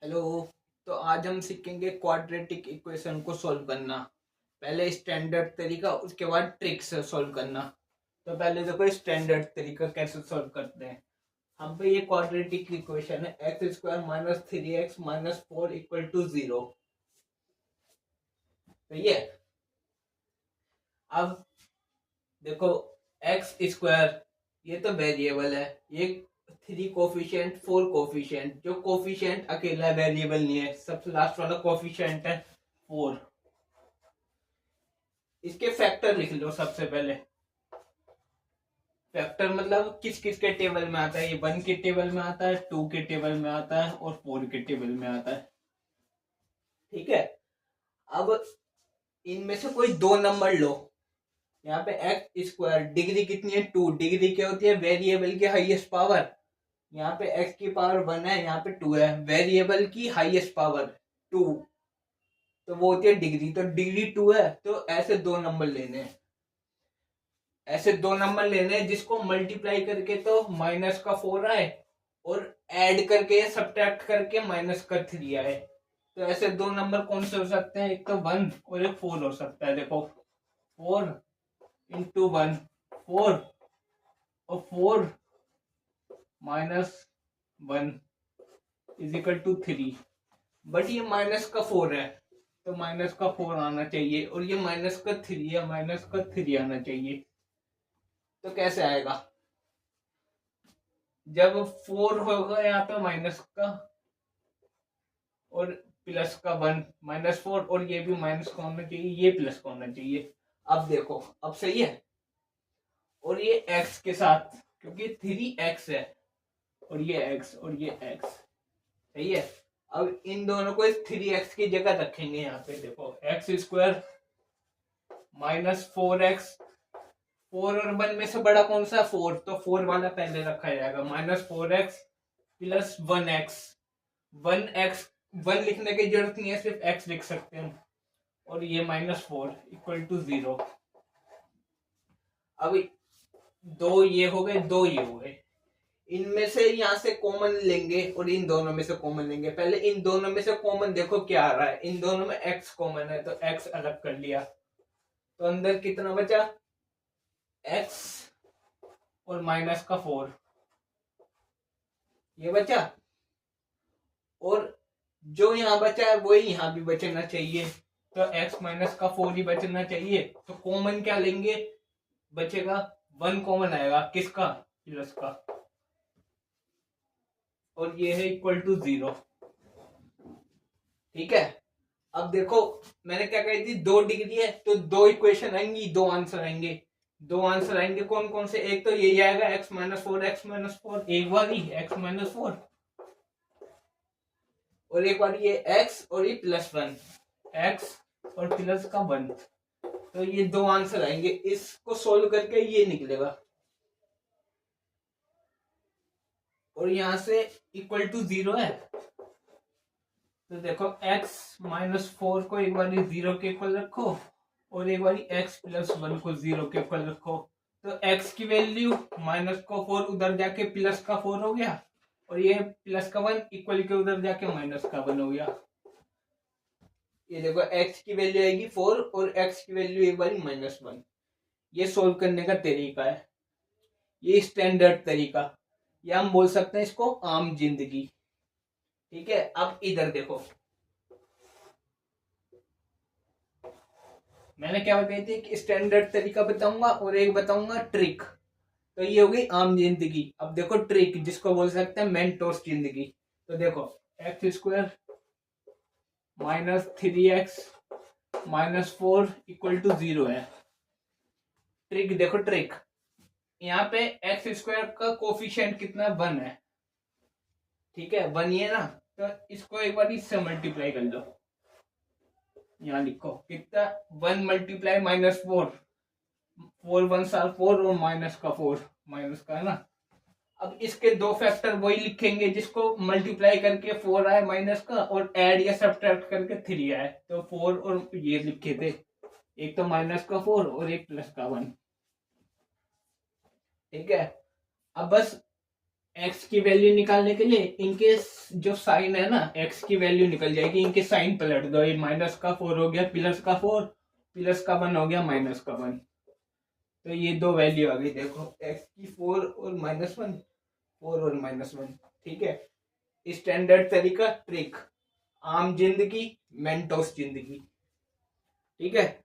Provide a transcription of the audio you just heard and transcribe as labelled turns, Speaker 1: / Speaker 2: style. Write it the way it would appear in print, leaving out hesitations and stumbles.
Speaker 1: Hello. तो आज हम सीखेंगे क्वाड्रेटिक इक्वेशन को सॉल्व करना। पहले स्टैंडर्ड तरीका, उसके बाद ट्रिक से सॉल्व करना। तो पहले देखो स्टैंडर्ड तरीका कैसे सॉल्व करते हैं। हम पे ये क्वाड्रेटिक इक्वेशन है x square minus 3x minus 4 equal to 0। तो ये अब देखो एक्स स्क्वायर ये तो वेरिएबल है, ये 3 कोफिशिएंट 4 कोफिशिएंट, जो कोफिशिएंट अकेला वेरिएबल नहीं है, सबसे लास्ट वाला कोफिशिएंट है 4। इसके फैक्टर लिख लो सबसे पहले। फैक्टर मतलब किस किस के टेबल में आता है, ये 1 के टेबल में आता है, 2 के टेबल में आता है और 4 के टेबल में आता है। ठीक है। अब इनमें से कोई दो नंबर लो। यहाँ पे एक्स स्क्वायर डिग्री कितनी है 2, डिग्री क्या होती है वेरिएबल की हाईएस्ट पावर। यहाँ पे x की पावर 1 है, यहाँ पे 2 है, वेरिएबल की हाईएस्ट पावर 2, तो वो होती है डिग्री। तो डिग्री 2 है, तो ऐसे दो नंबर लेने हैं, ऐसे दो नंबर लेने हैं जिसको मल्टीप्लाई करके तो माइनस का 4 आए और ऐड करके या सब्ट्रैक्ट करके माइनस का 3 आए। तो ऐसे दो नंबर कौन से हो सकते हैं, एक तो 1 और एक 4 हो सकता है। देखो 4 इंटू 1 4 और 4 minus 1 is equal to 3। But ये माइनस का 4 है, तो माइनस का 4 आना चाहिए, और ये माइनस का 3 है, माइनस का 3 आना चाहिए। तो कैसे आएगा, जब 4 होगा यहाँ पे माइनस का और प्लस का 1 -4, और ये भी माइनस का होना चाहिए, ये प्लस का होना चाहिए। अब देखो अब सही है। और ये x के साथ, क्योंकि 3x है, और ये x और ये x सही है। अब इन दोनों को 3x की जगह रखेंगे। यहाँ पे देखो एक्स स्क्वायर माइनस 4x, 4 और 1 में से बड़ा कौन सा 4, तो 4 वाला पहले रखा जाएगा। -4x प्लस 1x, 1x 1 लिखने की जरूरत नहीं है, सिर्फ x लिख सकते हैं। और ये -4 इक्वल टू 0। अब दो ये हो गए, दो ये हो गए। इनमें से यहां से कॉमन लेंगे और इन दोनों में से कॉमन लेंगे। पहले इन दोनों में से कॉमन देखो क्या आ रहा है, इन दोनों में x कॉमन है, तो x अलग कर लिया। तो अंदर कितना बचा, x और माइनस का 4 ये बचा, और जो यहां बचा है वही यहां भी बचना चाहिए। तो x माइनस का 4 ही बचना चाहिए। तो कॉमन क्या लेंगे, बचेगा 1 कॉमन आएगा, किसका, प्लस का, और ये है इक्वल टू 0। ठीक है। अब देखो मैंने क्या कही थी, 2 डिग्री है तो 2 इक्वेशन आएंगी, 2 आंसर आएंगे। 2 आंसर आएंगे कौन कौन से, एक तो यही आएगा x-4 एक बार ही x-4, और एक बार ये x और ये +1, x और प्लस का 1। तो ये 2 आंसर आएंगे, इसको सोल्व करके ये निकलेगा, और यहां से इक्वल टू 0 है। तो देखो x-4 को एक बार 0 के इक्वल रखो, और एक बार x+1 को 0 के इक्वल रखो। तो x की वैल्यू माइनस का 4 उधर जाके प्लस का 4 हो गया, और ये प्लस का 1 इक्वल के उधर जाके माइनस का 1 हो गया। ये देखो x की वैल्यू आएगी 4 और x की वैल्यू एक बार -1। ये सोल्व करने का तरीका है, ये स्टैंडर्ड तरीका, या हम बोल सकते हैं इसको आम जिंदगी। ठीक है। अब इधर देखो मैंने क्या बताई थी, कि स्टैंडर्ड तरीका बताऊंगा और एक बताऊंगा ट्रिक। तो ये हो गई आम जिंदगी। अब देखो ट्रिक, जिसको बोल सकते हैं मेंटोस जिंदगी। तो देखो x² -3x -4 इक्वल टू 0 है। ट्रिक देखो ट्रिक, यहाँ पे x² का कोफिशिएंट कितना 1 है। ठीक है 1 ये ना, तो इसको एक बार इससे मल्टीप्लाई कर लो। यहाँ लिखो कितना, 1 मल्टीप्लाई -4, 4 1 4 और माइनस का 4, माइनस का है ना। अब इसके दो फैक्टर वही लिखेंगे जिसको मल्टीप्लाई करके 4 आए माइनस का, और ऐड या सब्ट्रैक्ट करके 3 आए। तो 4 और ये लिखे थे, एक तो माइनस का 4 और एक प्लस का 1। ठीक है। अब बस एक्स की वैल्यू निकालने के लिए इनके जो साइन है ना, एक्स की वैल्यू निकल जाएगी, इनके साइन पलट दो। ये माइनस का 4 हो गया प्लस का 4, प्लस का 1 हो गया माइनस का 1। तो ये दो वैल्यू आ गई, देखो एक्स की 4 और -1, 4 और -1। ठीक है, स्टैंडर्ड तरीका, ट्रिक, आम जिंदगी, मेंटोस जिंदगी। ठीक है,